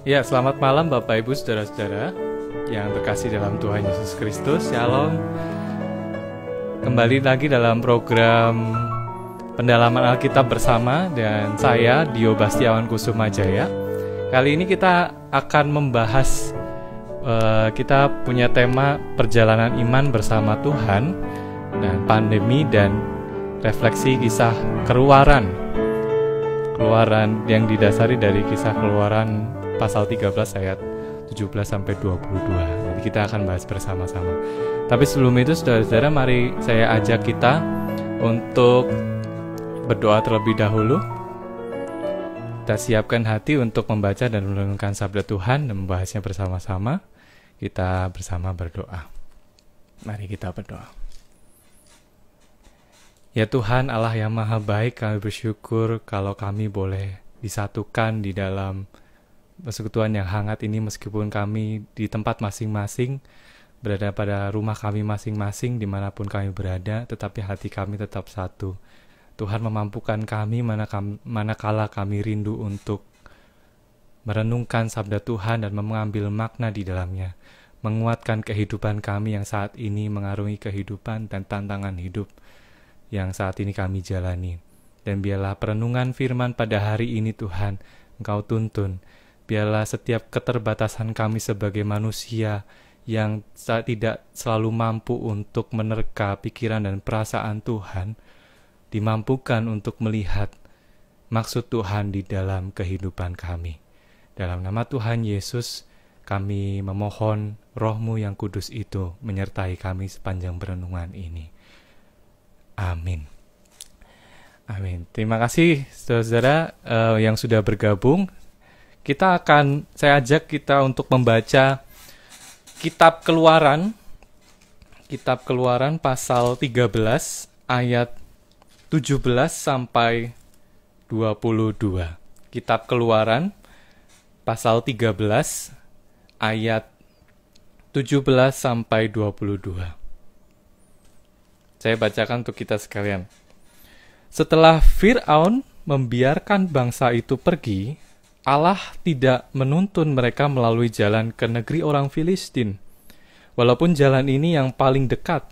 Ya, selamat malam Bapak Ibu Saudara-saudara yang terkasih dalam Tuhan Yesus Kristus. Shalom. Kembali lagi dalam program pendalaman Alkitab bersama dan saya Dio Bastiawan Kusumajaya. Kali ini kita akan membahas kita punya tema perjalanan iman bersama Tuhan dan pandemi dan refleksi kisah Keluaran yang didasari dari kisah Keluaran pasal 13 ayat 17 sampai 22. Nanti kita akan bahas bersama-sama. Tapi sebelum itu saudara-saudara, mari saya ajak kita untuk berdoa terlebih dahulu. Kita siapkan hati untuk membaca dan merenungkan sabda Tuhan dan membahasnya bersama-sama. Kita bersama berdoa. Mari kita berdoa. Ya Tuhan Allah yang maha baik, kami bersyukur kalau kami boleh disatukan di dalam persekutuan yang hangat ini, meskipun kami di tempat masing-masing, berada pada rumah kami masing-masing, dimanapun kami berada, tetapi hati kami tetap satu. Tuhan memampukan kami manakala kami rindu untuk merenungkan sabda Tuhan dan mengambil makna di dalamnya, menguatkan kehidupan kami yang saat ini mengarungi kehidupan dan tantangan hidup yang saat ini kami jalani. Dan biarlah perenungan firman pada hari ini Tuhan, Engkau tuntun. Biarlah setiap keterbatasan kami sebagai manusia yang tidak selalu mampu untuk menerka pikiran dan perasaan Tuhan, dimampukan untuk melihat maksud Tuhan di dalam kehidupan kami. Dalam nama Tuhan Yesus, kami memohon Roh-Mu yang kudus itu menyertai kami sepanjang perenungan ini. Amin. Amin. Terima kasih saudara-saudara yang sudah bergabung. Saya ajak kita untuk membaca Kitab Keluaran pasal 13 ayat 17 sampai 22. Kitab Keluaran pasal 13 ayat 17 sampai 22. Saya bacakan untuk kita sekalian. Setelah Fir'aun membiarkan bangsa itu pergi, Allah tidak menuntun mereka melalui jalan ke negeri orang Filistin, walaupun jalan ini yang paling dekat,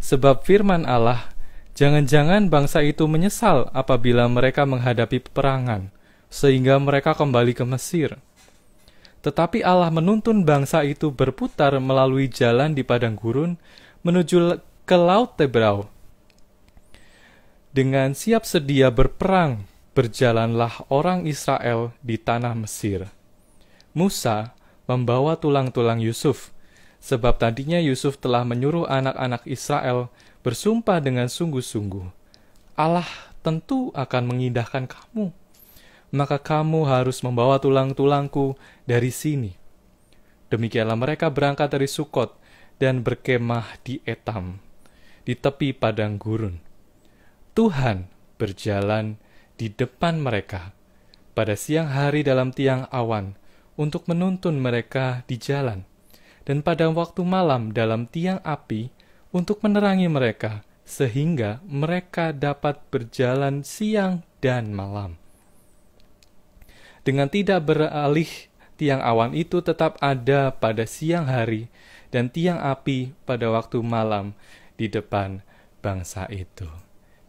sebab firman Allah, jangan-jangan bangsa itu menyesal apabila mereka menghadapi peperangan, sehingga mereka kembali ke Mesir. Tetapi Allah menuntun bangsa itu berputar melalui jalan di padang gurun menuju ke Laut Tebrau. Dengan siap sedia berperang, berjalanlah orang Israel di tanah Mesir. Musa membawa tulang-tulang Yusuf, sebab tadinya Yusuf telah menyuruh anak-anak Israel bersumpah dengan sungguh-sungguh, Allah tentu akan mengindahkan kamu, maka kamu harus membawa tulang-tulangku dari sini. Demikianlah mereka berangkat dari Sukot dan berkemah di Etam, di tepi padang gurun. Tuhan berjalan di depan mereka pada siang hari dalam tiang awan untuk menuntun mereka di jalan, dan pada waktu malam dalam tiang api untuk menerangi mereka, sehingga mereka dapat berjalan siang dan malam. Dengan tidak beralih, tiang awan itu tetap ada pada siang hari dan tiang api pada waktu malam di depan bangsa itu.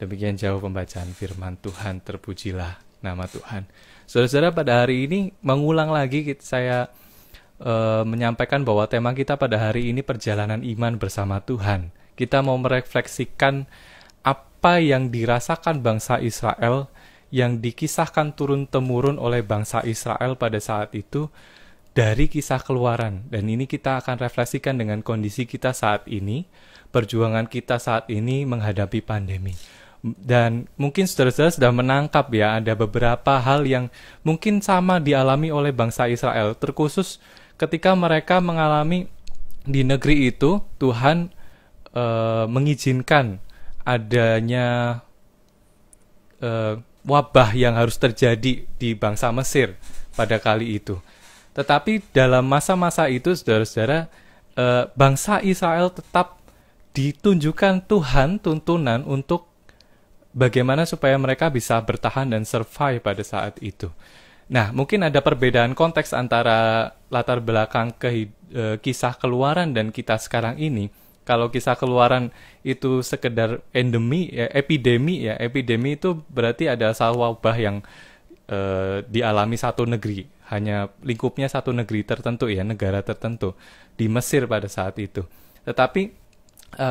Demikian jauh pembacaan firman Tuhan, terpujilah nama Tuhan. Saudara-saudara, pada hari ini mengulang lagi saya menyampaikan bahwa tema kita pada hari ini perjalanan iman bersama Tuhan. Kita mau merefleksikan apa yang dirasakan bangsa Israel, yang dikisahkan turun-temurun oleh bangsa Israel pada saat itu dari kisah Keluaran. Dan ini kita akan refleksikan dengan kondisi kita saat ini, perjuangan kita saat ini menghadapi pandemi. Dan mungkin saudara-saudara sudah menangkap ya, ada beberapa hal yang mungkin sama dialami oleh bangsa Israel, terkhusus ketika mereka mengalami di negeri itu, Tuhan mengizinkan adanya wabah yang harus terjadi di bangsa Mesir pada kali itu. Tetapi dalam masa-masa itu, saudara-saudara, bangsa Israel tetap ditunjukkan Tuhan tuntunan untuk bagaimana supaya mereka bisa bertahan dan survive pada saat itu. Nah, mungkin ada perbedaan konteks antara latar belakang kisah Keluaran dan kita sekarang ini. Kalau kisah Keluaran itu sekedar epidemi itu berarti ada wabah yang dialami satu negeri, hanya lingkupnya satu negeri tertentu ya, negara tertentu di Mesir pada saat itu. Tetapi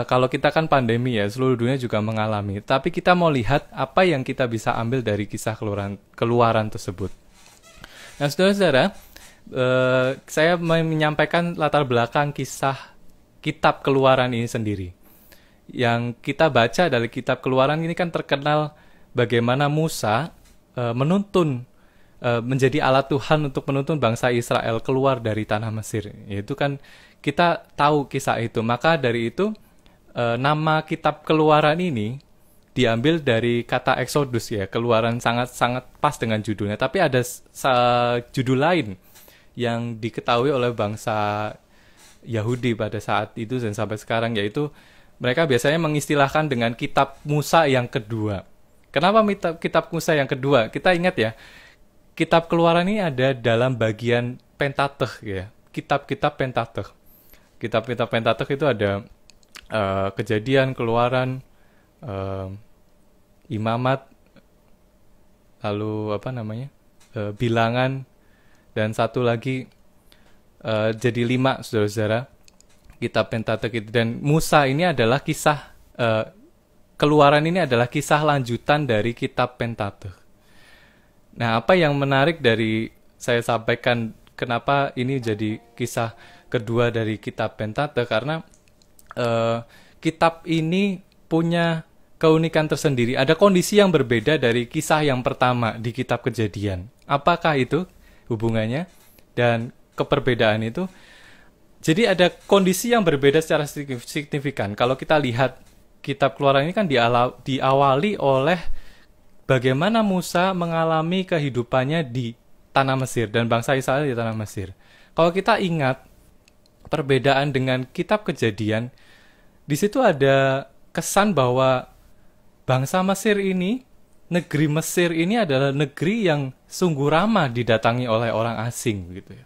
kalau kita kan pandemi ya, seluruh dunia juga mengalami. Tapi kita mau lihat apa yang kita bisa ambil dari kisah Keluaran tersebut. Nah, saudara-saudara, saya menyampaikan latar belakang kisah kitab Keluaran ini sendiri. Yang kita baca dari kitab Keluaran ini kan terkenal bagaimana Musa menjadi alat Tuhan untuk menuntun bangsa Israel keluar dari tanah Mesir. Itu kan kita tahu kisah itu. Maka dari itu nama kitab Keluaran ini diambil dari kata Exodus ya. Keluaran sangat pas dengan judulnya. Tapi ada judul lain yang diketahui oleh bangsa Yahudi pada saat itu dan sampai sekarang, yaitu mereka biasanya mengistilahkan dengan kitab Musa yang kedua. Kenapa kitab Musa yang kedua? Kita ingat ya, kitab Keluaran ini ada dalam bagian Pentateuch ya, kitab-kitab Pentateuch. Kitab-kitab Pentateuch itu ada Kejadian, Keluaran, Imamat, lalu Bilangan, dan satu lagi jadi 5, saudara-saudara, kitab Pentateuch itu. Dan Musa ini adalah kisah Keluaran ini adalah kisah lanjutan dari kitab Pentateuch. Nah, apa yang menarik dari saya sampaikan kenapa ini jadi kisah kedua dari kitab Pentateuch, karena kitab ini punya keunikan tersendiri. Ada kondisi yang berbeda dari kisah yang pertama di kitab Kejadian. Apakah itu hubungannya dan keperbedaan itu? Jadi ada kondisi yang berbeda secara signifikan. Kalau kita lihat kitab Keluaran ini kan diawali oleh bagaimana Musa mengalami kehidupannya di tanah Mesir dan bangsa Israel di tanah Mesir. Kalau kita ingat perbedaan dengan kitab Kejadian, di situ ada kesan bahwa bangsa Mesir ini, negeri Mesir ini adalah negeri yang sungguh ramah didatangi oleh orang asing gitu ya.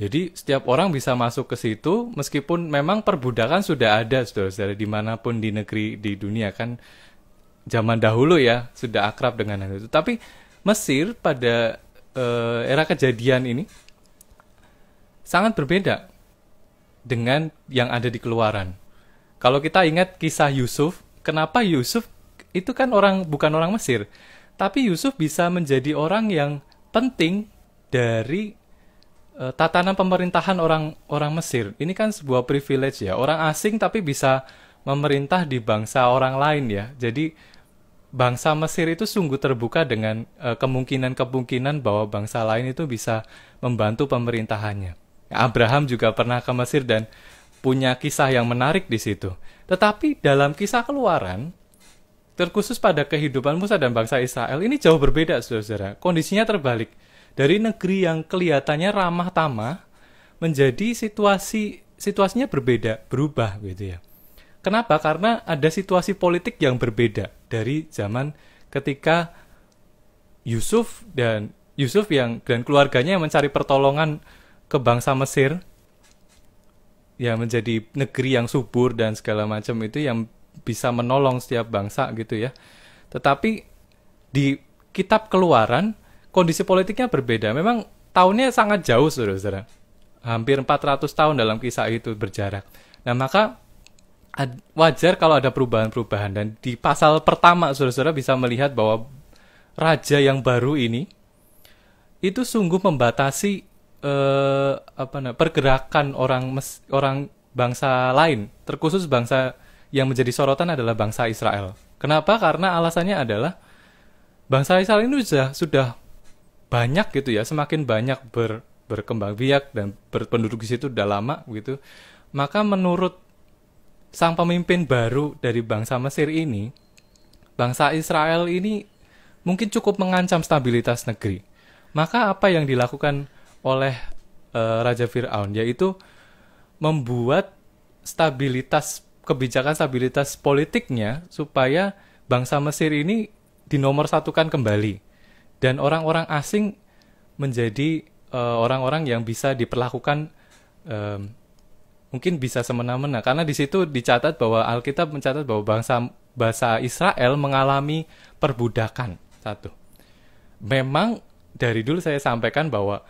Jadi setiap orang bisa masuk ke situ, meskipun memang perbudakan sudah ada, saudara-saudara, dimanapun di negeri di dunia kan zaman dahulu ya sudah akrab dengan hal itu. Tapi Mesir pada era Kejadian ini sangat berbeda dengan yang ada di Keluaran. Kalau kita ingat kisah Yusuf, kenapa Yusuf itu kan bukan orang Mesir, tapi Yusuf bisa menjadi orang yang penting dari tatanan pemerintahan orang Mesir. Ini kan sebuah privilege ya, orang asing tapi bisa memerintah di bangsa orang lain ya. Jadi bangsa Mesir itu sungguh terbuka dengan kemungkinan-kemungkinan bahwa bangsa lain itu bisa membantu pemerintahannya. Abraham juga pernah ke Mesir dan punya kisah yang menarik di situ. Tetapi dalam kisah Keluaran, terkhusus pada kehidupan Musa dan bangsa Israel, ini jauh berbeda, saudara-saudara. Kondisinya terbalik. Dari negeri yang kelihatannya ramah tamah, menjadi situasinya berubah gitu ya. Kenapa? Karena ada situasi politik yang berbeda dari zaman ketika Yusuf dan keluarganya yang mencari pertolongan ke bangsa Mesir, yang menjadi negeri yang subur dan segala macam itu, yang bisa menolong setiap bangsa gitu ya. Tetapi di kitab Keluaran kondisi politiknya berbeda. Memang tahunnya sangat jauh, saudara-saudara. Hampir 400 tahun dalam kisah itu berjarak. Nah, maka wajar kalau ada perubahan-perubahan. Dan di pasal pertama, saudara-saudara bisa melihat bahwa raja yang baru ini itu sungguh membatasi pergerakan orang bangsa lain. Terkhusus bangsa yang menjadi sorotan adalah bangsa Israel. Kenapa? Karena alasannya adalah bangsa Israel ini sudah banyak gitu ya, semakin banyak berkembang biak dan berpenduduk di situ udah lama gitu. Maka menurut sang pemimpin baru dari bangsa Mesir ini, bangsa Israel ini mungkin cukup mengancam stabilitas negeri. Maka apa yang dilakukan oleh Raja Fir'aun, yaitu membuat kebijakan stabilitas politiknya supaya bangsa Mesir ini dinomorsatukan kembali. Dan orang-orang asing menjadi orang-orang yang bisa diperlakukan mungkin bisa semena-mena, karena di situ dicatat bahwa Alkitab mencatat bahwa bangsa Israel mengalami perbudakan. Satu, memang dari dulu saya sampaikan bahwa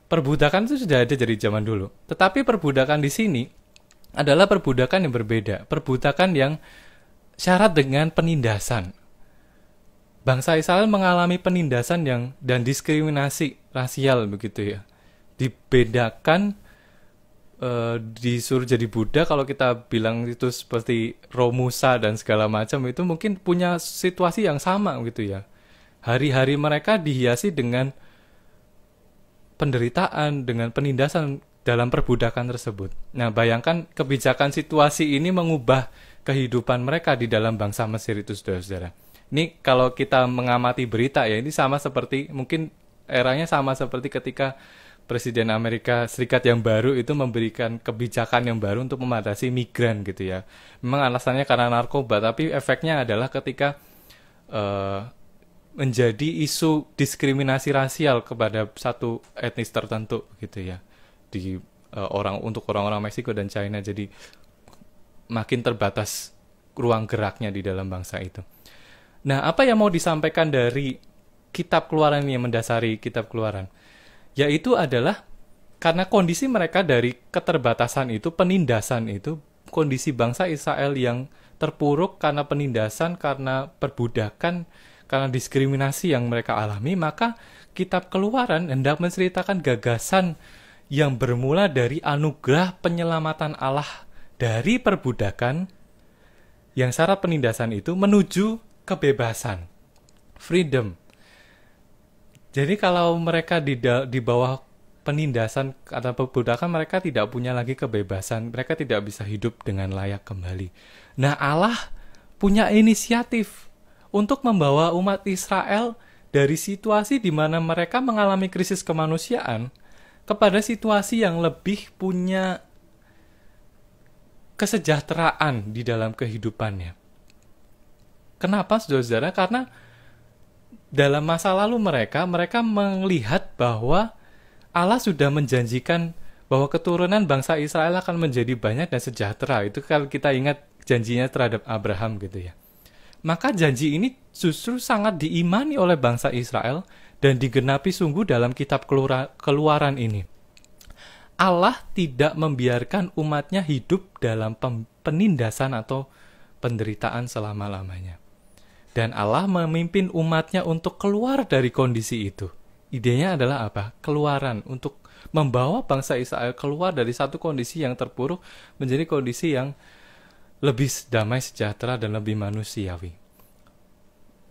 perbudakan itu sudah ada dari zaman dulu, tetapi perbudakan di sini adalah perbudakan yang berbeda, perbudakan yang syarat dengan penindasan. Bangsa Israel mengalami penindasan dan diskriminasi rasial begitu ya. Dibedakan, disuruh jadi budak. Kalau kita bilang itu seperti Romusa dan segala macam, itu mungkin punya situasi yang sama gitu ya. Hari-hari mereka dihiasi dengan penderitaan, dengan penindasan dalam perbudakan tersebut. Nah, bayangkan kebijakan situasi ini mengubah kehidupan mereka di dalam bangsa Mesir itu, saudara-saudara. Ini kalau kita mengamati berita ya, ini sama seperti, mungkin eranya sama seperti ketika Presiden Amerika Serikat yang baru itu memberikan kebijakan yang baru untuk membatasi migran gitu ya. Memang alasannya karena narkoba, tapi efeknya adalah ketika menjadi isu diskriminasi rasial kepada satu etnis tertentu gitu ya. Untuk orang-orang Meksiko dan China, jadi makin terbatas ruang geraknya di dalam bangsa itu. Nah, apa yang mau disampaikan dari kitab Keluaran ini, yang mendasari kitab Keluaran? Yaitu adalah karena kondisi mereka dari keterbatasan itu, penindasan itu, kondisi bangsa Israel yang terpuruk karena penindasan, karena perbudakan, karena diskriminasi yang mereka alami, maka kitab Keluaran hendak menceritakan gagasan yang bermula dari anugerah penyelamatan Allah dari perbudakan yang syarat penindasan itu menuju kebebasan, freedom. Jadi kalau mereka di bawah penindasan atau perbudakan, mereka tidak punya lagi kebebasan, mereka tidak bisa hidup dengan layak kembali. Nah, Allah punya inisiatif untuk membawa umat Israel dari situasi di mana mereka mengalami krisis kemanusiaan kepada situasi yang lebih punya kesejahteraan di dalam kehidupannya. Kenapa, saudara-saudara? Karena dalam masa lalu mereka melihat bahwa Allah sudah menjanjikan bahwa keturunan bangsa Israel akan menjadi banyak dan sejahtera. Itu kalau kita ingat janjinya terhadap Abraham gitu ya. Maka janji ini justru sangat diimani oleh bangsa Israel dan digenapi sungguh dalam kitab Keluaran ini. Allah tidak membiarkan umatnya hidup dalam penindasan atau penderitaan selama-lamanya. Dan Allah memimpin umatnya untuk keluar dari kondisi itu. Idenya adalah apa? Keluaran, untuk membawa bangsa Israel keluar dari satu kondisi yang terpuruk menjadi kondisi yang lebih damai, sejahtera, dan lebih manusiawi.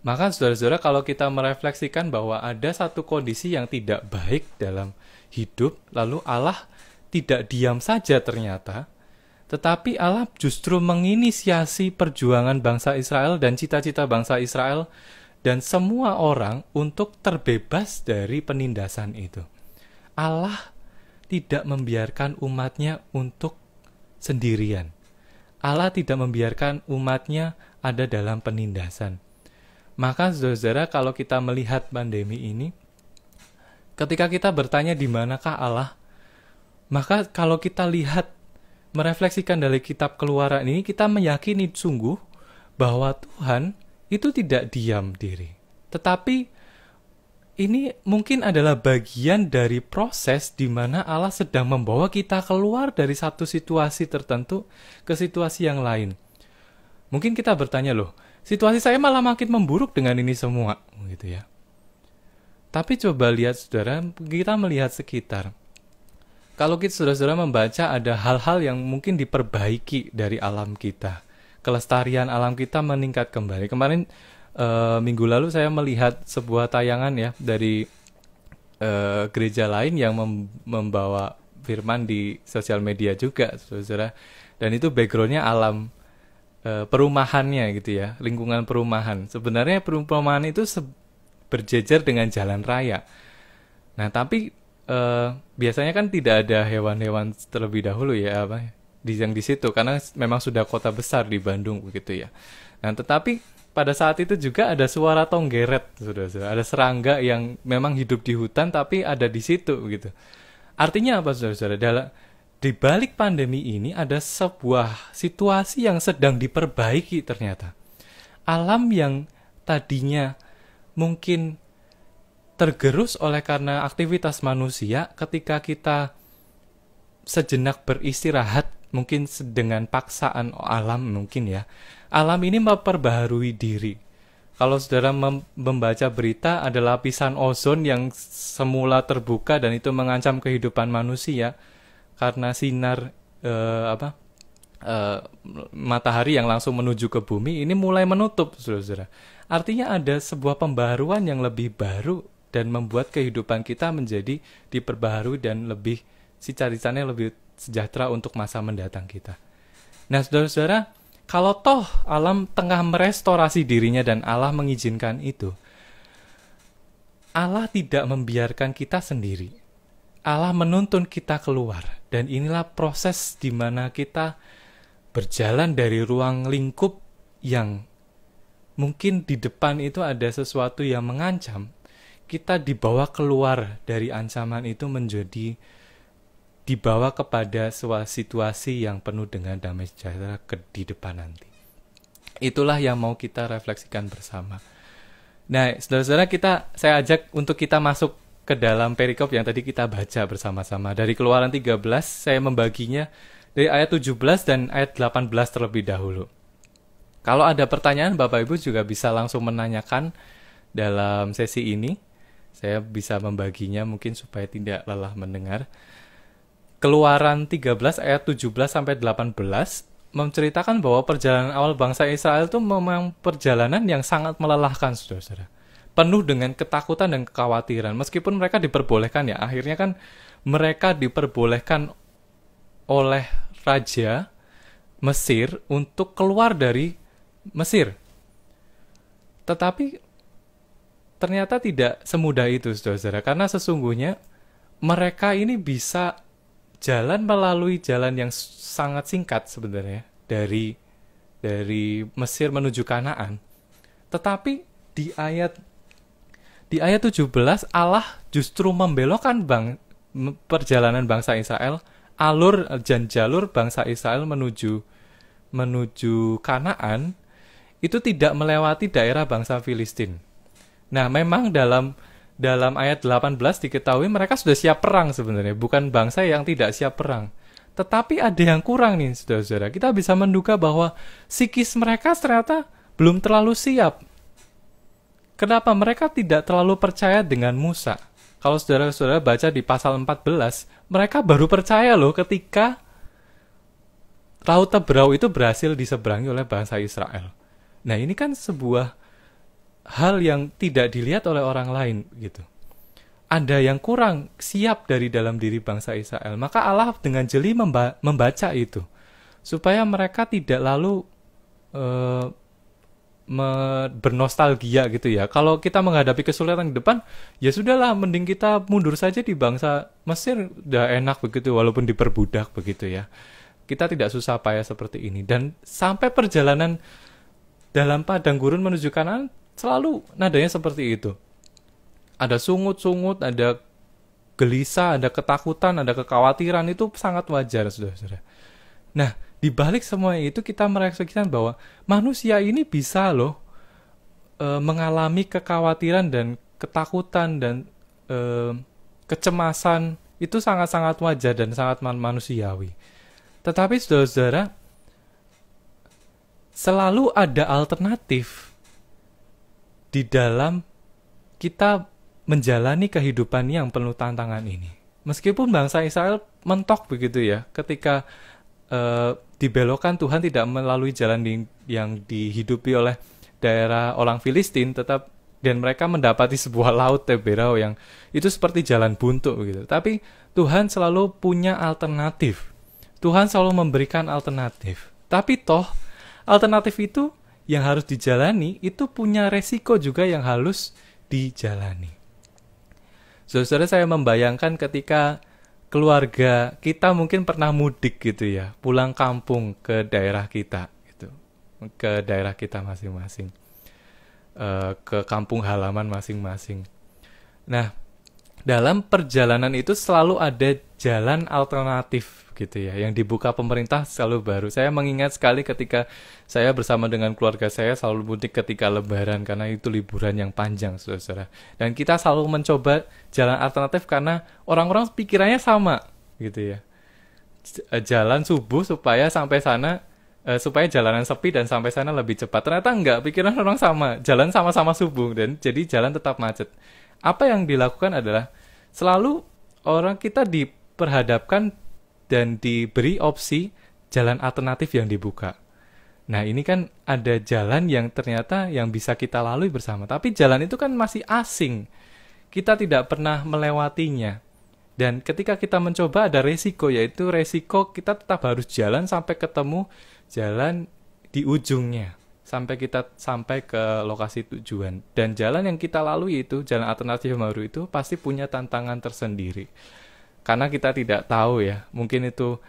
Maka saudara-saudara, kalau kita merefleksikan bahwa ada satu kondisi yang tidak baik dalam hidup, lalu Allah tidak diam saja ternyata, tetapi Allah justru menginisiasi perjuangan bangsa Israel dan cita-cita bangsa Israel dan semua orang untuk terbebas dari penindasan itu. Allah tidak membiarkan umatnya untuk sendirian. Allah tidak membiarkan umatnya ada dalam penindasan. Maka saudara-saudara, kalau kita melihat pandemi ini, ketika kita bertanya di manakah Allah, maka kalau kita lihat, merefleksikan dari kitab Keluaran ini, kita meyakini sungguh bahwa Tuhan itu tidak diam diri. Tetapi ini mungkin adalah bagian dari proses di mana Allah sedang membawa kita keluar dari satu situasi tertentu ke situasi yang lain. Mungkin kita bertanya, loh, situasi saya malah makin memburuk dengan ini semua, gitu ya. Tapi coba lihat, saudara, kita melihat sekitar. Kalau kita saudara-saudara membaca, ada hal-hal yang mungkin diperbaiki dari alam kita. Kelestarian alam kita meningkat kembali. Kemarin minggu lalu saya melihat sebuah tayangan ya dari gereja lain yang membawa firman di sosial media juga, saudara-saudara. Dan itu backgroundnya alam perumahannya gitu ya, lingkungan perumahan. Sebenarnya perumahan itu berjejer dengan jalan raya. Nah, tapi biasanya kan tidak ada hewan-hewan terlebih dahulu ya yang di situ, karena memang sudah kota besar di Bandung begitu ya. Nah, tetapi pada saat itu juga ada suara tonggeret, saudara-saudara. Ada serangga yang memang hidup di hutan tapi ada di situ gitu. Artinya apa, saudara-saudara? Di balik pandemi ini ada sebuah situasi yang sedang diperbaiki ternyata. Alam yang tadinya mungkin tergerus oleh karena aktivitas manusia, ketika kita sejenak beristirahat, mungkin dengan paksaan alam mungkin ya, alam ini memperbaharui diri. Kalau saudara membaca berita, ada lapisan ozon yang semula terbuka dan itu mengancam kehidupan manusia karena sinar matahari yang langsung menuju ke bumi ini mulai menutup, saudara-saudara. Artinya ada sebuah pembaharuan yang lebih baru dan membuat kehidupan kita menjadi diperbaharui dan lebih cita-citanya lebih sejahtera untuk masa mendatang kita. Nah, saudara-saudara, kalau toh alam tengah merestorasi dirinya dan Allah mengizinkan itu, Allah tidak membiarkan kita sendiri. Allah menuntun kita keluar, dan inilah proses di mana kita berjalan dari ruang lingkup yang mungkin di depan itu ada sesuatu yang mengancam. Kita dibawa keluar dari ancaman itu menjadi dibawa kepada sebuah situasi yang penuh dengan damai sejahtera di depan nanti. Itulah yang mau kita refleksikan bersama. Nah, saudara-saudara, saya ajak untuk kita masuk ke dalam perikop yang tadi kita baca bersama-sama. Dari Keluaran 13, saya membaginya dari ayat 17 dan ayat 18 terlebih dahulu. Kalau ada pertanyaan, Bapak Ibu juga bisa langsung menanyakan dalam sesi ini. Saya bisa membaginya mungkin supaya tidak lelah mendengar. Keluaran 13 ayat 17 sampai 18 menceritakan bahwa perjalanan awal bangsa Israel itu memang perjalanan yang sangat melelahkan, saudara-saudara. Penuh dengan ketakutan dan kekhawatiran. Meskipun mereka diperbolehkan ya, akhirnya kan mereka diperbolehkan oleh Raja Mesir untuk keluar dari Mesir. Tetapi ternyata tidak semudah itu, saudara-saudara. Karena sesungguhnya mereka ini bisa jalan melalui jalan yang sangat singkat sebenarnya dari Mesir menuju Kanaan. Tetapi di ayat 17 Allah justru membelokkan perjalanan bangsa Israel, alur dan jalur bangsa Israel menuju Kanaan itu tidak melewati daerah bangsa Filistin. Nah, memang dalam ayat 18 diketahui mereka sudah siap perang sebenarnya, bukan bangsa yang tidak siap perang. Tetapi ada yang kurang nih, saudara-saudara. Kita bisa menduga bahwa psikis mereka ternyata belum terlalu siap. Kenapa? Mereka tidak terlalu percaya dengan Musa. Kalau saudara-saudara baca di pasal 14, mereka baru percaya loh ketika Laut Teberau itu berhasil diseberangi oleh bangsa Israel. Nah, ini kan sebuah hal yang tidak dilihat oleh orang lain gitu. Ada yang kurang siap dari dalam diri bangsa Israel. Maka Allah dengan jeli membaca itu supaya mereka tidak lalu bernostalgia gitu ya. Kalau kita menghadapi kesulitan di depan, ya sudahlah, mending kita mundur saja di bangsa Mesir, udah enak begitu walaupun diperbudak begitu ya. Kita tidak susah payah seperti ini. Dan sampai perjalanan dalam padang gurun menuju Kanaan selalu nadanya seperti itu. Ada sungut-sungut, ada gelisah, ada ketakutan, ada kekhawatiran, itu sangat wajar, saudara-saudara. Nah, di balik semua itu kita merefleksikan bahwa manusia ini bisa loh mengalami kekhawatiran dan ketakutan dan kecemasan. Itu sangat-sangat wajar dan sangat manusiawi. Tetapi saudara-saudara, selalu ada alternatif di dalam kita menjalani kehidupan yang penuh tantangan ini. Meskipun bangsa Israel mentok begitu ya, ketika dibelokkan Tuhan tidak melalui jalan yang dihidupi oleh daerah orang Filistin, dan mereka mendapati sebuah laut Teberau yang itu seperti jalan buntu gitu. Tapi Tuhan selalu punya alternatif. Tuhan selalu memberikan alternatif. Tapi toh alternatif itu yang harus dijalani itu punya resiko juga yang harus dijalani. Saudara, saya membayangkan ketika keluarga kita mungkin pernah mudik gitu ya, pulang kampung ke daerah kita gitu, ke daerah kita masing-masing. ke kampung halaman masing-masing. Nah, dalam perjalanan itu selalu ada jalan alternatif gitu ya, yang dibuka pemerintah selalu baru. Saya mengingat sekali ketika saya bersama dengan keluarga saya selalu mudik ketika Lebaran karena itu liburan yang panjang, saudara. Dan kita selalu mencoba jalan alternatif karena orang-orang pikirannya sama gitu ya. Jalan subuh supaya sampai sana, supaya jalanan sepi dan sampai sana lebih cepat. Ternyata enggak, pikiran orang sama, jalan sama-sama subuh dan jadi jalan tetap macet. Apa yang dilakukan adalah selalu orang kita diperhadapkan dan diberi opsi jalan alternatif yang dibuka. Nah, ini kan ada jalan yang ternyata yang bisa kita lalui bersama, tapi jalan itu kan masih asing. Kita tidak pernah melewatinya. Dan ketika kita mencoba ada resiko, yaitu resiko kita tetap harus jalan sampai ketemu jalan di ujungnya. Sampai kita sampai ke lokasi tujuan. Dan jalan yang kita lalui itu, jalan alternatif yang baru itu pasti punya tantangan tersendiri. Karena kita tidak tahu ya, mungkin itu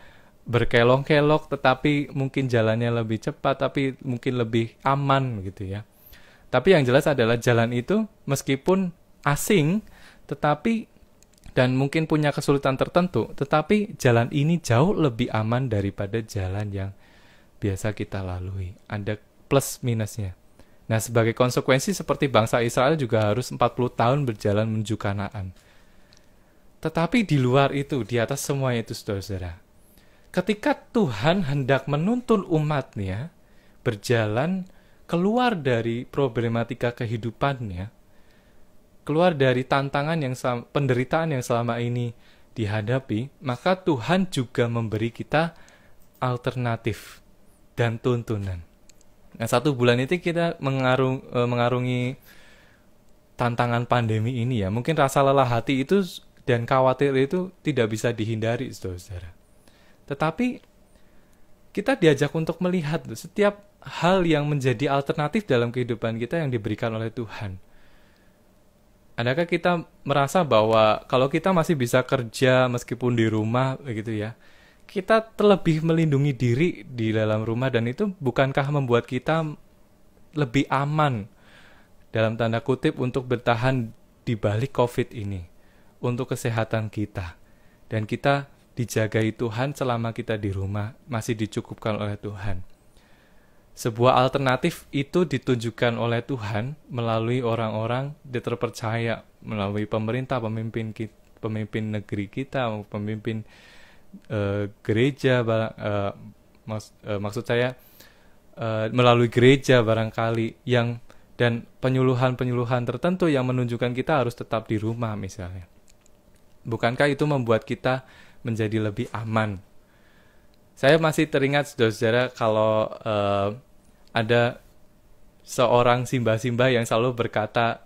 berkelok-kelok tetapi mungkin jalannya lebih cepat, tapi mungkin lebih aman gitu ya. Tapi yang jelas adalah jalan itu meskipun asing, tetapi dan mungkin punya kesulitan tertentu, tetapi jalan ini jauh lebih aman daripada jalan yang biasa kita lalui. Ada plus minusnya. Nah, sebagai konsekuensi seperti bangsa Israel juga harus 40 tahun berjalan menuju Kanaan. Tetapi di luar itu, di atas semua itu, saudara-saudara, ketika Tuhan hendak menuntun umatnya berjalan keluar dari problematika kehidupannya, keluar dari tantangan yang penderitaan yang selama ini dihadapi, maka Tuhan juga memberi kita alternatif dan tuntunan. Nah, 1 bulan itu kita mengarungi tantangan pandemi ini ya. Mungkin rasa lelah hati itu dan khawatir itu tidak bisa dihindari, saudara-saudara. Tetapi kita diajak untuk melihat setiap hal yang menjadi alternatif dalam kehidupan kita yang diberikan oleh Tuhan. Adakah kita merasa bahwa kalau kita masih bisa kerja meskipun di rumah begitu ya, kita terlebih melindungi diri di dalam rumah, dan itu bukankah membuat kita lebih aman dalam tanda kutip untuk bertahan di balik COVID ini, untuk kesehatan kita, dan kita dijagai Tuhan selama kita di rumah, masih dicukupkan oleh Tuhan. Sebuah alternatif itu ditunjukkan oleh Tuhan melalui orang-orang yang terpercaya, melalui pemerintah, pemimpin negeri kita, pemimpin gereja, maksud saya melalui gereja barangkali, yang dan penyuluhan-penyuluhan tertentu yang menunjukkan kita harus tetap di rumah misalnya. Bukankah itu membuat kita menjadi lebih aman? Saya masih teringat, saudara-saudara, kalau ada seorang simba-simba yang selalu berkata,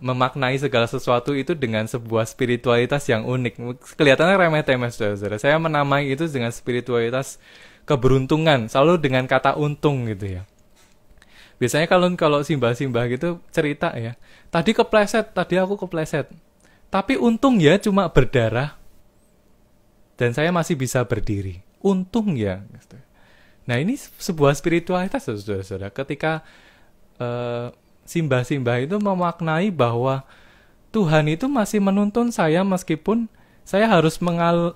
memaknai segala sesuatu itu dengan sebuah spiritualitas yang unik. Kelihatannya remeh-temeh, saudara-saudara. Saya menamai itu dengan spiritualitas keberuntungan, selalu dengan kata untung gitu ya. Biasanya kalau simba-simba gitu cerita ya, tadi aku kepleset. Tapi untung ya cuma berdarah dan saya masih bisa berdiri. Untung ya. Nah, ini sebuah spiritualitas, saudara-saudara. Ketika Simba-simba itu memaknai bahwa Tuhan itu masih menuntun saya meskipun saya harus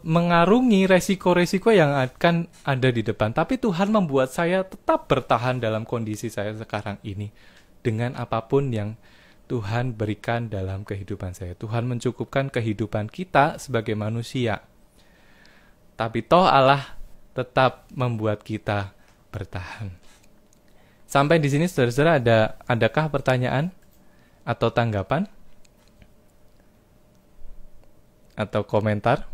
mengarungi resiko-resiko yang akan ada di depan. Tapi Tuhan membuat saya tetap bertahan dalam kondisi saya sekarang ini dengan apapun yang Tuhan berikan dalam kehidupan saya. Tuhan mencukupkan kehidupan kita sebagai manusia. Tapi toh Allah tetap membuat kita bertahan. Sampai di sini, saudara-saudara, adakah pertanyaan atau tanggapan atau komentar?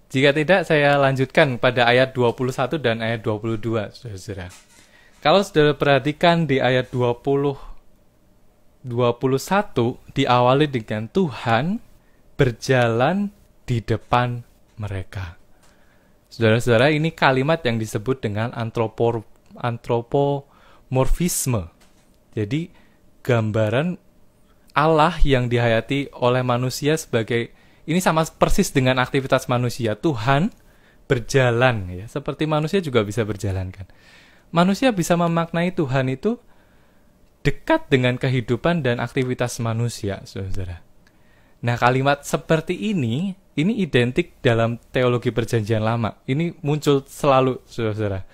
Jika tidak, saya lanjutkan pada ayat 21 dan ayat 22, saudara-saudara. Kalau saudara perhatikan di ayat 21 diawali dengan Tuhan berjalan di depan mereka. Saudara-saudara, ini kalimat yang disebut dengan antropomorfisme. Jadi, gambaran Allah yang dihayati oleh manusia sebagai, ini sama persis dengan aktivitas manusia. Tuhan berjalan, ya, seperti manusia juga bisa berjalan kan. Manusia bisa memaknai Tuhan itu dekat dengan kehidupan dan aktivitas manusia, saudara. Nah, kalimat seperti ini identik dalam teologi perjanjian lama. Ini muncul selalu, saudara.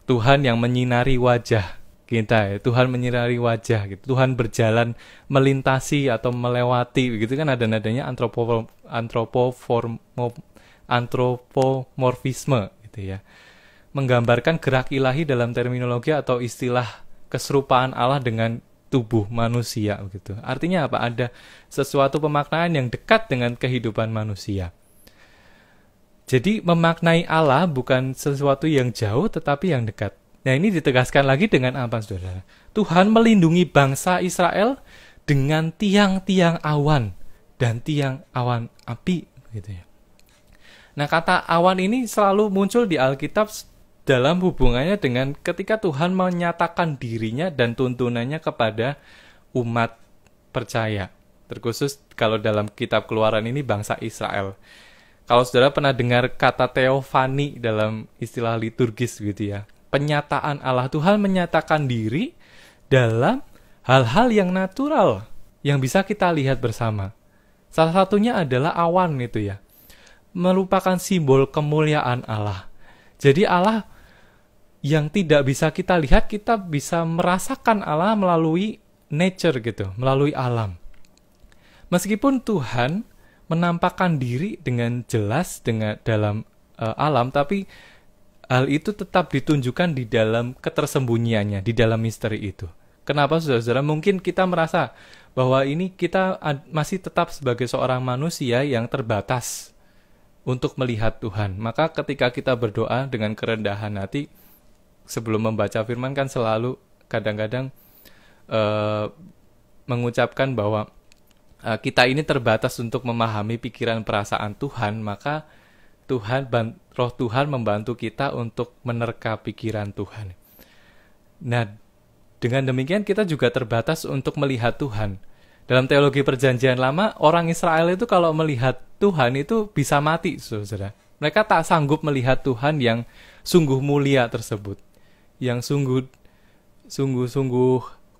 Tuhan yang menyinari wajah kita, ya. Tuhan menyinari wajah, gitu. Tuhan berjalan melintasi atau melewati, begitu kan ada nadanya antropomorfisme, gitu ya. Menggambarkan gerak ilahi dalam terminologi atau istilah keserupaan Allah dengan tubuh manusia, gitu. Artinya apa? Ada sesuatu pemaknaan yang dekat dengan kehidupan manusia. Jadi memaknai Allah bukan sesuatu yang jauh tetapi yang dekat. Nah, ini ditegaskan lagi dengan apa, saudara? Tuhan melindungi bangsa Israel dengan tiang-tiang awan dan tiang awan api, gitu ya. Nah, kata awan ini selalu muncul di Alkitab dalam hubungannya dengan ketika Tuhan menyatakan dirinya dan tuntunannya kepada umat percaya. Terkhusus kalau dalam kitab Keluaran ini bangsa Israel. Kalau saudara pernah dengar kata teofani dalam istilah liturgis, gitu ya. Penyataan Allah, Tuhan menyatakan diri dalam hal-hal yang natural yang bisa kita lihat bersama. Salah satunya adalah awan, itu ya. Merupakan simbol kemuliaan Allah. Jadi Allah yang tidak bisa kita lihat, kita bisa merasakan Allah melalui nature, gitu, melalui alam. Meskipun Tuhan menampakkan diri dengan jelas dalam alam, tapi hal itu tetap ditunjukkan di dalam ketersembunyiannya, di dalam misteri itu. Kenapa, saudara-saudara? Mungkin kita merasa bahwa ini kita masih tetap sebagai seorang manusia yang terbatas untuk melihat Tuhan. Maka ketika kita berdoa dengan kerendahan hati, sebelum membaca firman kan selalu kadang-kadang mengucapkan bahwa kita ini terbatas untuk memahami pikiran perasaan Tuhan, maka Roh Tuhan membantu kita untuk menerka pikiran Tuhan. Nah, dengan demikian kita juga terbatas untuk melihat Tuhan. Dalam teologi perjanjian lama, orang Israel itu kalau melihat Tuhan itu bisa mati, saudara. Mereka tak sanggup melihat Tuhan yang sungguh mulia tersebut, yang sungguh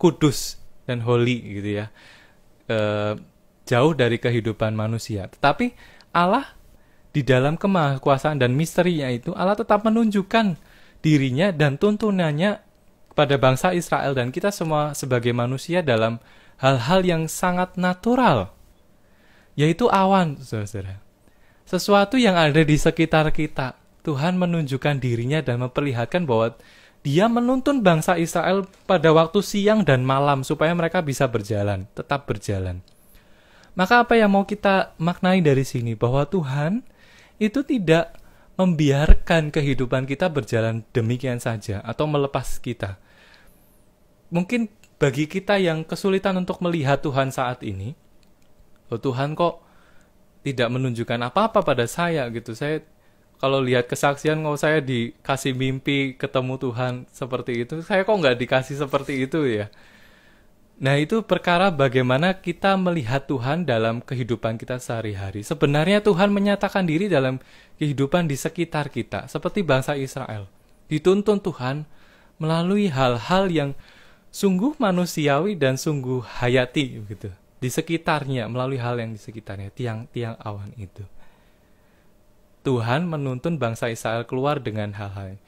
kudus dan holy, gitu ya. Jauh dari kehidupan manusia. Tetapi Allah di dalam kemahakuasaan dan misterinya itu, Allah tetap menunjukkan dirinya dan tuntunannya kepada bangsa Israel dan kita semua sebagai manusia dalam hal-hal yang sangat natural, yaitu awan, saudara. Sesuatu yang ada di sekitar kita. Tuhan menunjukkan dirinya dan memperlihatkan bahwa Dia menuntun bangsa Israel pada waktu siang dan malam supaya mereka bisa berjalan, tetap berjalan. Maka apa yang mau kita maknai dari sini? Bahwa Tuhan itu tidak membiarkan kehidupan kita berjalan demikian saja atau melepas kita. Mungkin bagi kita yang kesulitan untuk melihat Tuhan saat ini, oh Tuhan kok tidak menunjukkan apa-apa pada saya, gitu. Saya kalau lihat kesaksian, kalau saya dikasih mimpi ketemu Tuhan seperti itu, saya kok nggak dikasih seperti itu ya. Nah, itu perkara bagaimana kita melihat Tuhan dalam kehidupan kita sehari-hari. Sebenarnya Tuhan menyatakan diri dalam kehidupan di sekitar kita, seperti bangsa Israel. Dituntun Tuhan melalui hal-hal yang sungguh manusiawi dan sungguh hayati, gitu. Di sekitarnya, melalui hal yang di sekitarnya, tiang-tiang awan itu. Tuhan menuntun bangsa Israel keluar dengan hal-hal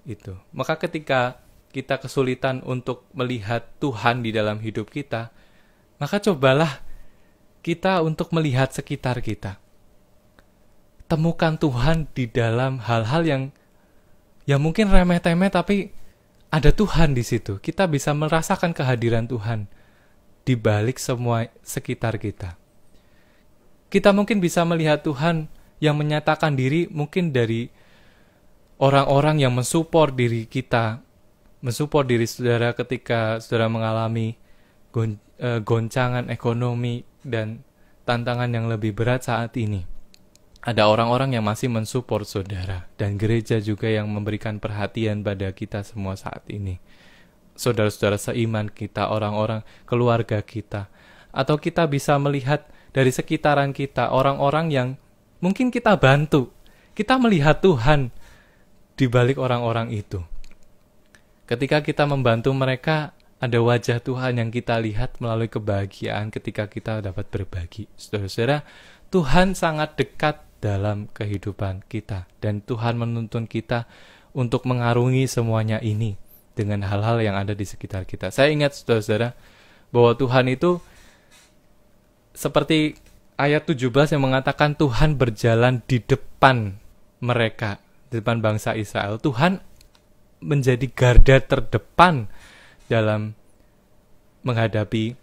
itu. Maka ketika kita kesulitan untuk melihat Tuhan di dalam hidup kita, maka cobalah kita untuk melihat sekitar kita. Temukan Tuhan di dalam hal-hal yang mungkin remeh-temeh, tapi ada Tuhan di situ. Kita bisa merasakan kehadiran Tuhan di balik semua sekitar kita. Kita mungkin bisa melihat Tuhan yang menyatakan diri mungkin dari orang-orang yang mensupport diri kita, mensupport diri saudara ketika saudara mengalami goncangan ekonomi dan tantangan yang lebih berat saat ini. Ada orang-orang yang masih mensupport saudara, dan gereja juga yang memberikan perhatian pada kita semua saat ini. Saudara-saudara seiman kita, orang-orang keluarga kita, atau kita bisa melihat dari sekitaran kita, orang-orang yang mungkin kita bantu. Kita melihat Tuhan di balik orang-orang itu. Ketika kita membantu mereka, ada wajah Tuhan yang kita lihat melalui kebahagiaan ketika kita dapat berbagi. Saudara-saudara, Tuhan sangat dekat dalam kehidupan kita. Dan Tuhan menuntun kita untuk mengarungi semuanya ini dengan hal-hal yang ada di sekitar kita. Saya ingat, saudara-saudara, bahwa Tuhan itu seperti ayat 17 yang mengatakan Tuhan berjalan di depan mereka, di depan bangsa Israel. Tuhan menjadi garda terdepan dalam menghadapi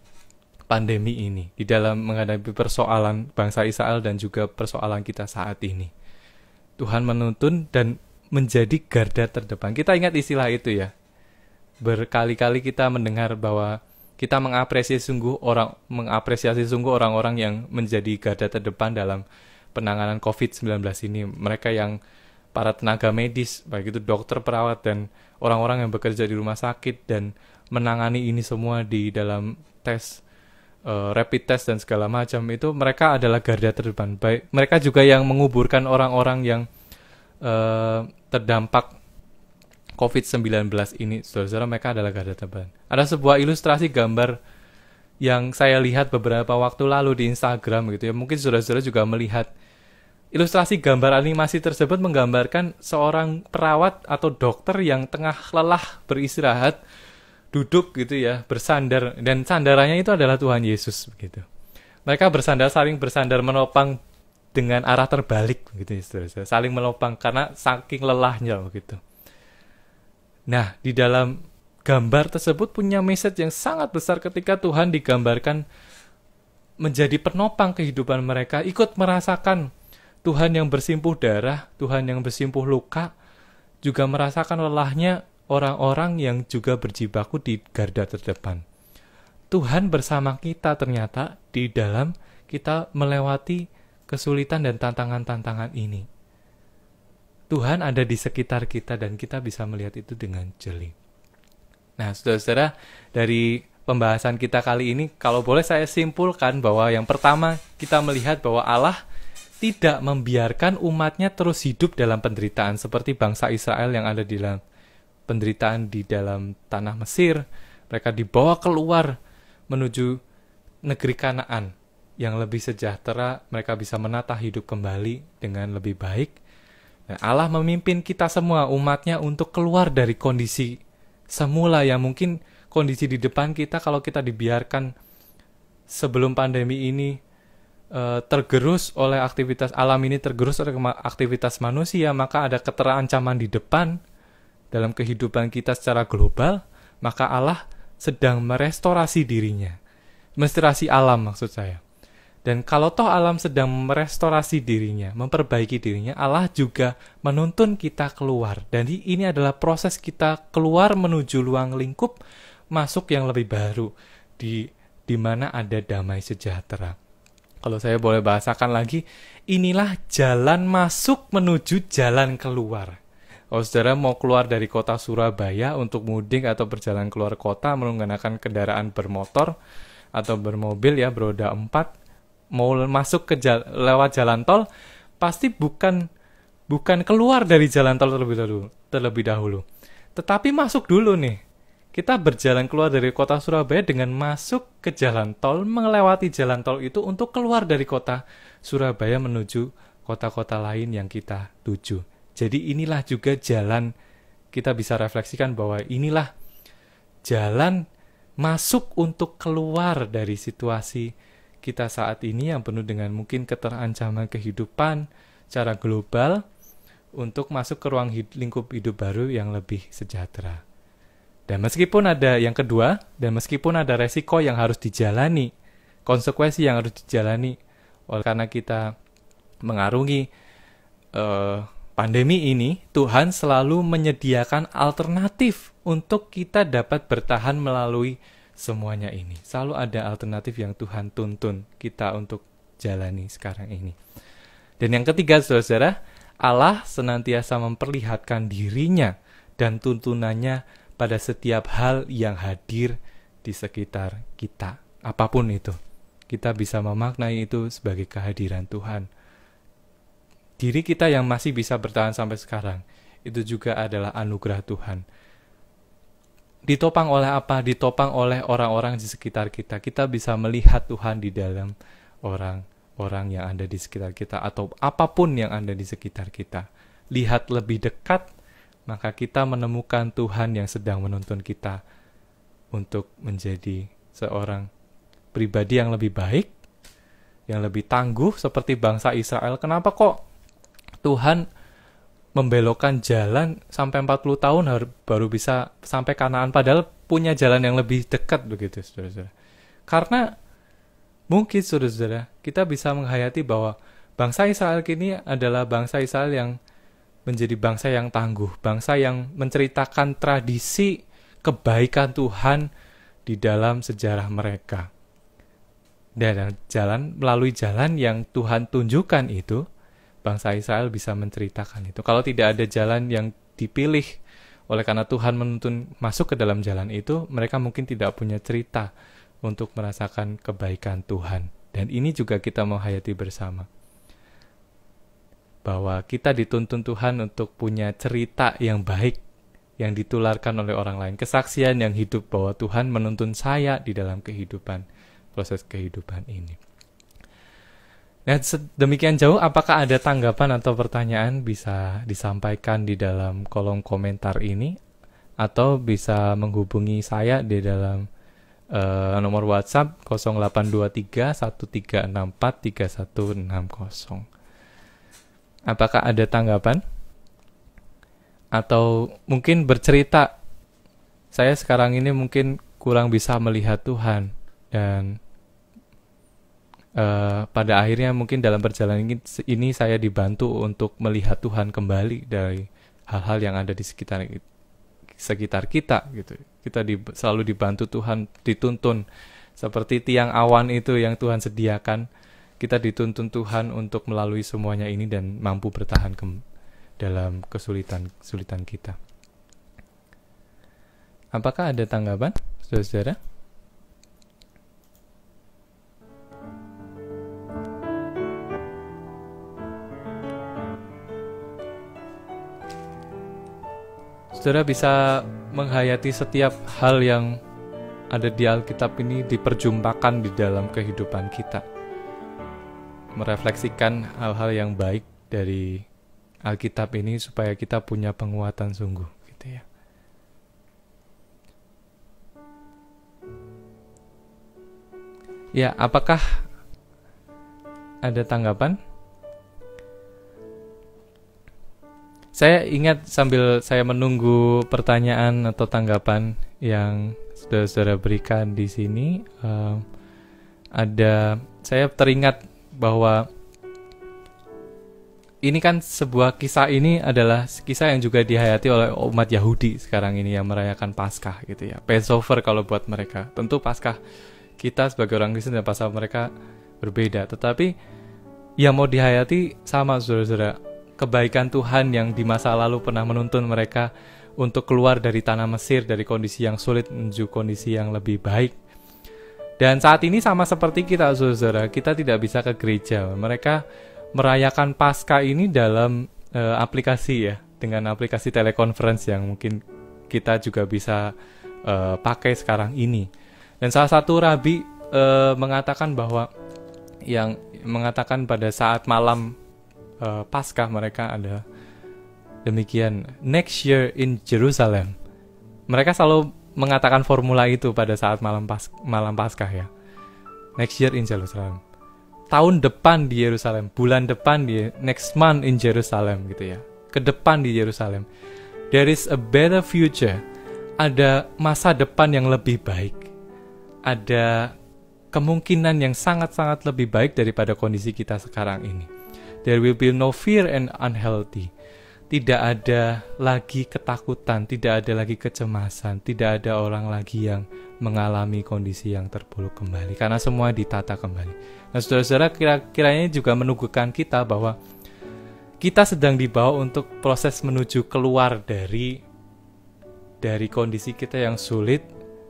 pandemi ini, di dalam menghadapi persoalan bangsa Israel dan juga persoalan kita saat ini. Tuhan menuntun dan menjadi garda terdepan. Kita ingat istilah itu ya. Berkali-kali kita mendengar bahwa kita mengapresiasi sungguh orang-orang yang menjadi garda terdepan dalam penanganan COVID-19 ini. Mereka yang para tenaga medis, baik itu dokter, perawat, dan orang-orang yang bekerja di rumah sakit dan menangani ini semua di dalam tes, rapid test dan segala macam itu, mereka adalah garda terdepan. Baik, mereka juga yang menguburkan orang-orang yang terdampak COVID-19 ini, saudara-saudara, mereka adalah garda terdepan. Ada sebuah ilustrasi gambar yang saya lihat beberapa waktu lalu di Instagram gitu ya. Mungkin saudara-saudara juga melihat ilustrasi gambar animasi tersebut menggambarkan seorang perawat atau dokter yang tengah lelah beristirahat, duduk gitu ya, bersandar, dan sandarannya itu adalah Tuhan Yesus begitu. Mereka saling bersandar menopang dengan arah terbalik gitu ya, saudara-saudara. Saling menopang karena saking lelahnya begitu. Nah, di dalam gambar tersebut punya message yang sangat besar ketika Tuhan digambarkan menjadi penopang kehidupan mereka, ikut merasakan Tuhan yang bersimpuh darah, Tuhan yang bersimpuh luka, juga merasakan lelahnya orang-orang yang juga berjibaku di garda terdepan. Tuhan bersama kita ternyata di dalam kita melewati kesulitan dan tantangan-tantangan ini. Tuhan ada di sekitar kita dan kita bisa melihat itu dengan jeli. Nah, saudara-saudara, dari pembahasan kita kali ini, kalau boleh saya simpulkan bahwa yang pertama, kita melihat bahwa Allah tidak membiarkan umatnya terus hidup dalam penderitaan seperti bangsa Israel yang ada di dalam penderitaan di dalam tanah Mesir. Mereka dibawa keluar menuju negeri Kanaan yang lebih sejahtera, mereka bisa menata hidup kembali dengan lebih baik. Dan Allah memimpin kita semua, umatnya, untuk keluar dari kondisi semula yang mungkin kondisi di depan kita kalau kita dibiarkan sebelum pandemi ini tergerus oleh aktivitas alam ini, tergerus oleh aktivitas manusia, maka ada keterancaman di depan dalam kehidupan kita secara global, maka Allah sedang merestorasi dirinya. Merestorasi alam maksud saya. Dan kalau toh alam sedang merestorasi dirinya, memperbaiki dirinya, Allah juga menuntun kita keluar. Dan ini adalah proses kita keluar menuju ruang lingkup, masuk yang lebih baru, di mana ada damai sejahtera. Kalau saya boleh bahasakan lagi, inilah jalan masuk menuju jalan keluar. Kalau saudara mau keluar dari kota Surabaya untuk mudik atau berjalan keluar kota menggunakan kendaraan bermotor atau bermobil ya, beroda 4, mau masuk ke lewat jalan tol, pasti bukan keluar dari jalan tol terlebih dahulu. Tetapi masuk dulu nih. Kita berjalan keluar dari kota Surabaya dengan masuk ke jalan tol, melewati jalan tol itu untuk keluar dari kota Surabaya menuju kota-kota lain yang kita tuju. Jadi inilah juga jalan, kita bisa refleksikan bahwa inilah jalan masuk untuk keluar dari situasi kita saat ini yang penuh dengan mungkin keterancaman kehidupan secara global, untuk masuk ke ruang lingkup hidup baru yang lebih sejahtera. Dan meskipun ada yang kedua, dan meskipun ada resiko yang harus dijalani, konsekuensi yang harus dijalani oleh karena kita mengarungi pandemi ini, Tuhan selalu menyediakan alternatif untuk kita dapat bertahan melalui semuanya ini. Selalu ada alternatif yang Tuhan tuntun kita untuk jalani sekarang ini. Dan yang ketiga, saudara-saudara, Allah senantiasa memperlihatkan dirinya dan tuntunannya pada setiap hal yang hadir di sekitar kita. Apapun itu, kita bisa memaknai itu sebagai kehadiran Tuhan. Diri kita yang masih bisa bertahan sampai sekarang, itu juga adalah anugerah Tuhan. Ditopang oleh apa? Ditopang oleh orang-orang di sekitar kita. Kita bisa melihat Tuhan di dalam orang-orang yang ada di sekitar kita, atau apapun yang ada di sekitar kita. Lihat lebih dekat, maka kita menemukan Tuhan yang sedang menuntun kita untuk menjadi seorang pribadi yang lebih baik, yang lebih tangguh seperti bangsa Israel. Kenapa kok Tuhan membelokkan jalan sampai 40 tahun baru bisa sampai Kanaan, padahal punya jalan yang lebih dekat begitu, saudara-saudara? Karena mungkin, saudara-saudara, kita bisa menghayati bahwa bangsa Israel kini adalah bangsa Israel yang menjadi bangsa yang tangguh, bangsa yang menceritakan tradisi kebaikan Tuhan di dalam sejarah mereka. Dan melalui jalan yang Tuhan tunjukkan itu, bangsa Israel bisa menceritakan itu. Kalau tidak ada jalan yang dipilih oleh karena Tuhan menuntun masuk ke dalam jalan itu, mereka mungkin tidak punya cerita untuk merasakan kebaikan Tuhan. Dan ini juga kita mau hayati bersama, bahwa kita dituntun Tuhan untuk punya cerita yang baik yang ditularkan oleh orang lain, kesaksian yang hidup bahwa Tuhan menuntun saya di dalam proses kehidupan ini. Nah, demikian jauh, apakah ada tanggapan atau pertanyaan bisa disampaikan di dalam kolom komentar ini, atau bisa menghubungi saya di dalam nomor WhatsApp 0823 1364 3160. Apakah ada tanggapan? Atau mungkin bercerita, saya sekarang ini mungkin kurang bisa melihat Tuhan, dan pada akhirnya mungkin dalam perjalanan ini saya dibantu untuk melihat Tuhan kembali dari hal-hal yang ada di sekitar kita gitu. Kita selalu dibantu Tuhan, dituntun seperti tiang awan itu yang Tuhan sediakan. Kita dituntun Tuhan untuk melalui semuanya ini dan mampu bertahan dalam kesulitan kita. Apakah ada tanggapan, saudara-saudara? Saudara bisa menghayati setiap hal yang ada di Alkitab ini diperjumpakan di dalam kehidupan kita. Merefleksikan hal-hal yang baik dari Alkitab ini supaya kita punya penguatan sungguh, gitu ya. Ya, apakah ada tanggapan? Saya ingat sambil saya menunggu pertanyaan atau tanggapan yang saudara-saudara berikan di sini, saya teringat bahwa ini kan sebuah kisah, ini adalah kisah yang juga dihayati oleh umat Yahudi sekarang ini yang merayakan Paskah gitu ya. Passover kalau buat mereka. Tentu Paskah kita sebagai orang Kristen dan Paskah mereka berbeda. Tetapi yang mau dihayati sama, saudara-saudara. Kebaikan Tuhan yang di masa lalu pernah menuntun mereka untuk keluar dari tanah Mesir, dari kondisi yang sulit menuju kondisi yang lebih baik. Dan saat ini sama seperti kita, saudara, kita tidak bisa ke gereja. Mereka merayakan Paskah ini dalam aplikasi ya, dengan aplikasi telekonferensi yang mungkin kita juga bisa pakai sekarang ini. Dan salah satu rabi mengatakan bahwa pada saat malam Paskah mereka ada demikian, next year in Jerusalem. Mereka selalu mengatakan formula itu pada saat malam Paskah ya. Next year in Jerusalem. Tahun depan di Yerusalem, bulan depan di next month in Jerusalem gitu ya. Ke depan di Yerusalem. There is a better future. Ada masa depan yang lebih baik. Ada kemungkinan yang sangat-sangat lebih baik daripada kondisi kita sekarang ini. There will be no fear and unhealthy. Tidak ada lagi ketakutan, tidak ada lagi kecemasan, tidak ada orang lagi yang mengalami kondisi yang terpuruk kembali, karena semua ditata kembali. Nah, saudara-saudara, kiranya juga menunggukan kita bahwa kita sedang dibawa untuk proses menuju keluar dari kondisi kita yang sulit.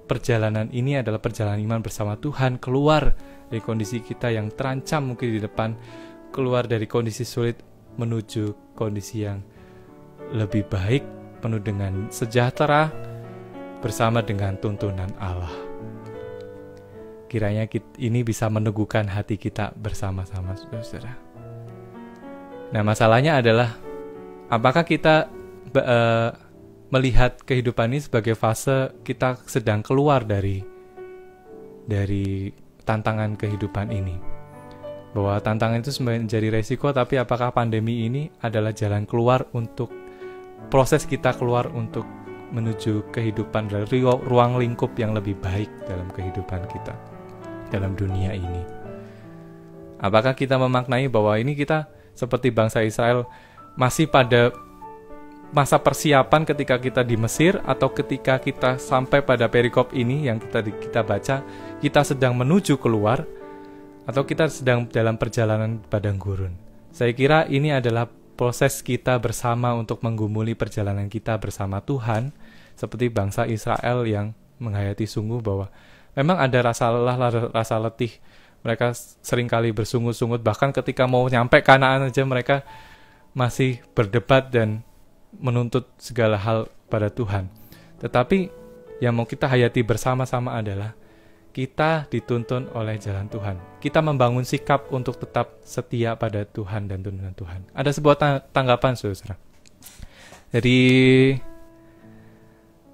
Perjalanan ini adalah perjalanan iman bersama Tuhan, keluar dari kondisi kita yang terancam mungkin di depan, keluar dari kondisi sulit menuju kondisi yang lebih baik, penuh dengan sejahtera, bersama dengan tuntunan Allah. Kiranya ini bisa meneguhkan hati kita bersama-sama, saudara. Nah, masalahnya adalah apakah kita melihat kehidupan ini sebagai fase kita sedang keluar dari tantangan kehidupan ini. Bahwa tantangan itu menjadi resiko, tapi apakah pandemi ini adalah jalan keluar untuk proses kita keluar untuk menuju kehidupan dari ruang lingkup yang lebih baik dalam kehidupan kita, dalam dunia ini. Apakah kita memaknai bahwa ini kita seperti bangsa Israel masih pada masa persiapan ketika kita di Mesir, atau ketika kita sampai pada perikop ini yang kita baca, kita sedang menuju keluar, atau kita sedang dalam perjalanan padang gurun. Saya kira ini adalah proses kita bersama untuk menggumuli perjalanan kita bersama Tuhan, seperti bangsa Israel yang menghayati sungguh bahwa memang ada rasa lelah, rasa letih. Mereka seringkali bersungut-sungut, bahkan ketika mau nyampe Kanaan aja mereka masih berdebat dan menuntut segala hal pada Tuhan. Tetapi yang mau kita hayati bersama-sama adalah kita dituntun oleh jalan Tuhan. Kita membangun sikap untuk tetap setia pada Tuhan dan tuntunan Tuhan. Ada sebuah tanggapan, saudara. Jadi,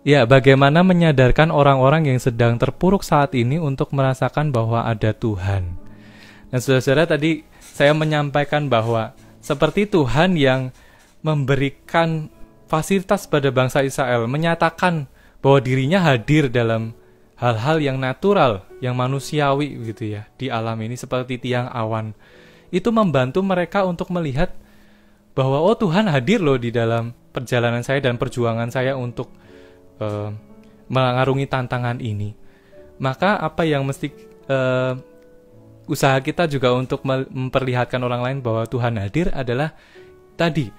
ya, bagaimana menyadarkan orang-orang yang sedang terpuruk saat ini untuk merasakan bahwa ada Tuhan. Dan saudara, tadi saya menyampaikan bahwa seperti Tuhan yang memberikan fasilitas pada bangsa Israel, menyatakan bahwa dirinya hadir dalam hal-hal yang natural, yang manusiawi gitu ya, di alam ini seperti tiang awan. Itu membantu mereka untuk melihat bahwa oh, Tuhan hadir loh di dalam perjalanan saya dan perjuangan saya untuk mengarungi tantangan ini. Maka apa yang mesti usaha kita juga untuk memperlihatkan orang lain bahwa Tuhan hadir adalah tadi,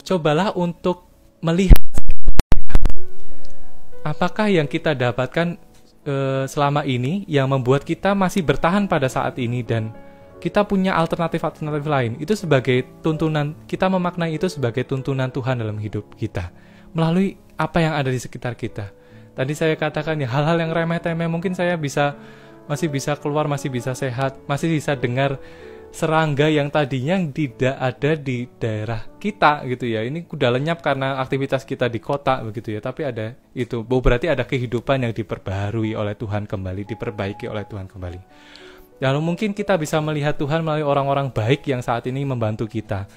cobalah untuk melihat apakah yang kita dapatkan selama ini yang membuat kita masih bertahan pada saat ini, dan kita punya alternatif-alternatif lain. Itu sebagai tuntunan, kita memaknai itu sebagai tuntunan Tuhan dalam hidup kita melalui apa yang ada di sekitar kita. Tadi saya katakan ya, hal-hal yang remeh-temeh mungkin saya masih bisa keluar, masih bisa sehat, masih bisa dengar serangga yang tadinya tidak ada di daerah kita gitu ya. Ini udah lenyap karena aktivitas kita di kota begitu ya. Tapi ada itu, berarti ada kehidupan yang diperbaharui oleh Tuhan kembali, diperbaiki oleh Tuhan kembali. Lalu mungkin kita bisa melihat Tuhan melalui orang-orang baik yang saat ini membantu kita.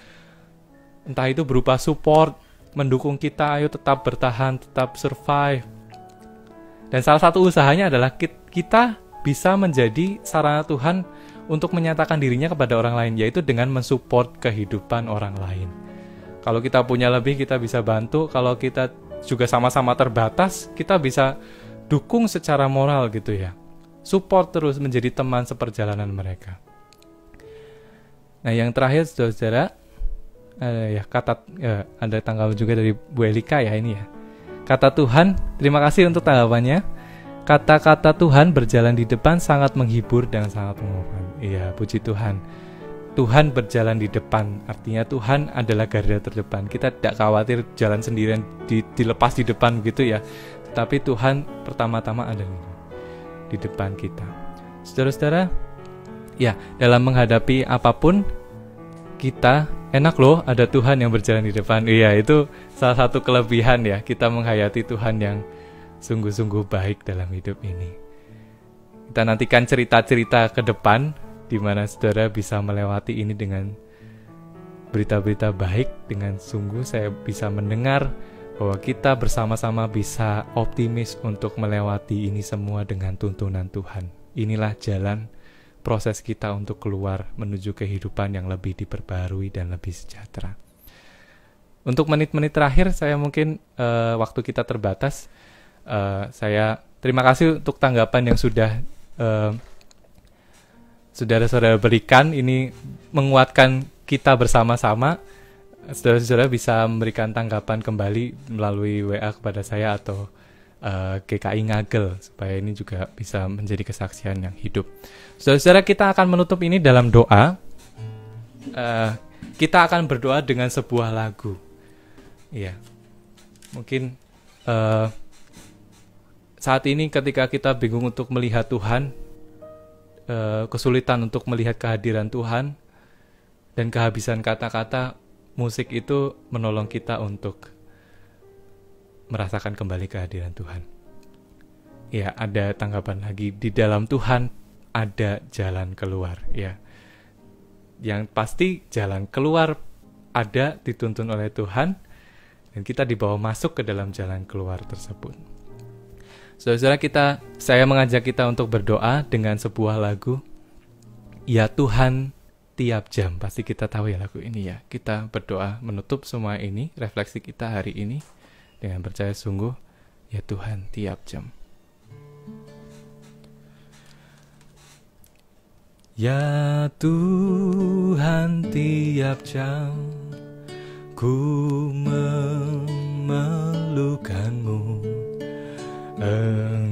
Entah itu berupa support, mendukung kita, ayo tetap bertahan, tetap survive. Dan salah satu usahanya adalah kita bisa menjadi sarana Tuhan untuk menyatakan dirinya kepada orang lain, yaitu dengan mensupport kehidupan orang lain. Kalau kita punya lebih, kita bisa bantu. Kalau kita juga sama-sama terbatas, kita bisa dukung secara moral gitu ya. Support terus, menjadi teman seperjalanan mereka. Nah, yang terakhir, saudara, ada tanggapan juga dari Bu Elika ya ini ya. Kata Tuhan, terima kasih untuk tanggapannya. Kata-kata Tuhan berjalan di depan sangat menghibur dan sangat menguatkan. Iya, puji Tuhan. Tuhan berjalan di depan, artinya Tuhan adalah garda terdepan. Kita tidak khawatir jalan sendirian dilepas di depan gitu ya. Tapi Tuhan pertama-tama ada di depan kita. Saudara-saudara, ya, dalam menghadapi apapun, kita enak loh ada Tuhan yang berjalan di depan. Iya, itu salah satu kelebihan ya, kita menghayati Tuhan yang sungguh-sungguh baik dalam hidup ini. Kita nantikan cerita-cerita ke depan di mana saudara bisa melewati ini dengan berita-berita baik. Dengan sungguh saya bisa mendengar bahwa kita bersama-sama bisa optimis untuk melewati ini semua dengan tuntunan Tuhan. Inilah jalan proses kita untuk keluar menuju kehidupan yang lebih diperbarui dan lebih sejahtera. Untuk menit-menit terakhir, saya mungkin waktu kita terbatas. Saya terima kasih untuk tanggapan yang sudah saudara-saudara berikan. Ini menguatkan kita bersama-sama. Saudara-saudara bisa memberikan tanggapan kembali melalui WA kepada saya atau GKI Ngagel, supaya ini juga bisa menjadi kesaksian yang hidup. Saudara-saudara, kita akan menutup ini dalam doa. Kita akan berdoa dengan sebuah lagu. Iya, mungkin saat ini ketika kita bingung untuk melihat Tuhan, kesulitan untuk melihat kehadiran Tuhan, dan kehabisan kata-kata, musik itu menolong kita untuk merasakan kembali kehadiran Tuhan. Ya, ada tanggapan lagi, di dalam Tuhan ada jalan keluar, ya. Yang pasti jalan keluar ada, dituntun oleh Tuhan, dan kita dibawa masuk ke dalam jalan keluar tersebut. Saudara-saudara, saya mengajak kita untuk berdoa dengan sebuah lagu, Ya Tuhan Tiap Jam. Pasti kita tahu ya lagu ini ya. Kita berdoa menutup semua ini, refleksi kita hari ini, dengan percaya sungguh, Ya Tuhan Tiap Jam. Ya Tuhan tiap jam ku memerlukanmu,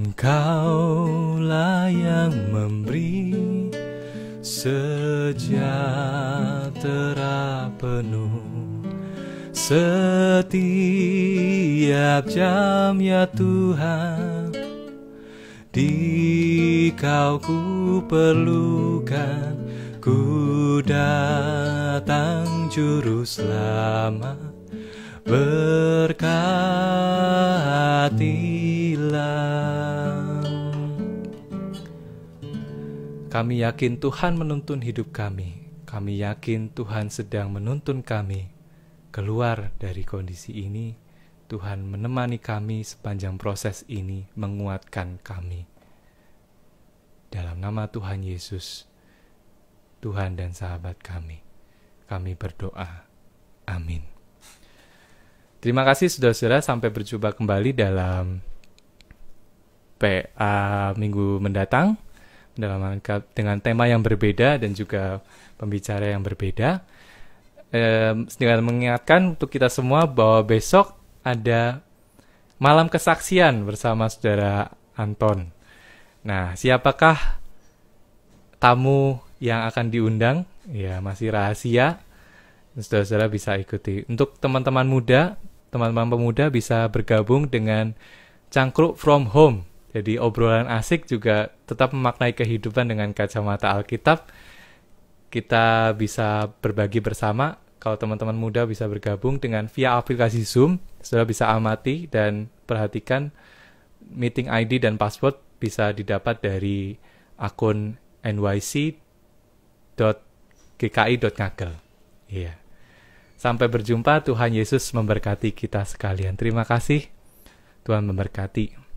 Engkaulah yang memberi sejahtera penuh setiap jam, ya Tuhan. Di Kau ku perlukan, ku datang Juru Selamat, berkatilah. Kami yakin Tuhan menuntun hidup kami. Kami yakin Tuhan sedang menuntun kami keluar dari kondisi ini. Tuhan menemani kami sepanjang proses ini, menguatkan kami. Dalam nama Tuhan Yesus, Tuhan dan sahabat kami berdoa. Amin. Terima kasih saudara-saudara, sampai berjumpa kembali dalam PA minggu mendatang, dengan tema yang berbeda dan juga pembicara yang berbeda. Dengan mengingatkan untuk kita semua bahwa besok ada malam kesaksian bersama saudara Anton. Nah, siapakah tamu yang akan diundang? Ya, masih rahasia. Saudara-saudara bisa ikuti. Untuk teman-teman pemuda bisa bergabung dengan Cangkruk from Home. Jadi obrolan asik juga tetap memaknai kehidupan dengan kacamata Alkitab. Kita bisa berbagi bersama. Kalau teman-teman muda bisa bergabung dengan via aplikasi Zoom, saudara bisa amati dan perhatikan meeting ID dan password bisa didapat dari akun nyc.gki.ngagel. Iya. Sampai berjumpa, Tuhan Yesus memberkati kita sekalian. Terima kasih. Tuhan memberkati.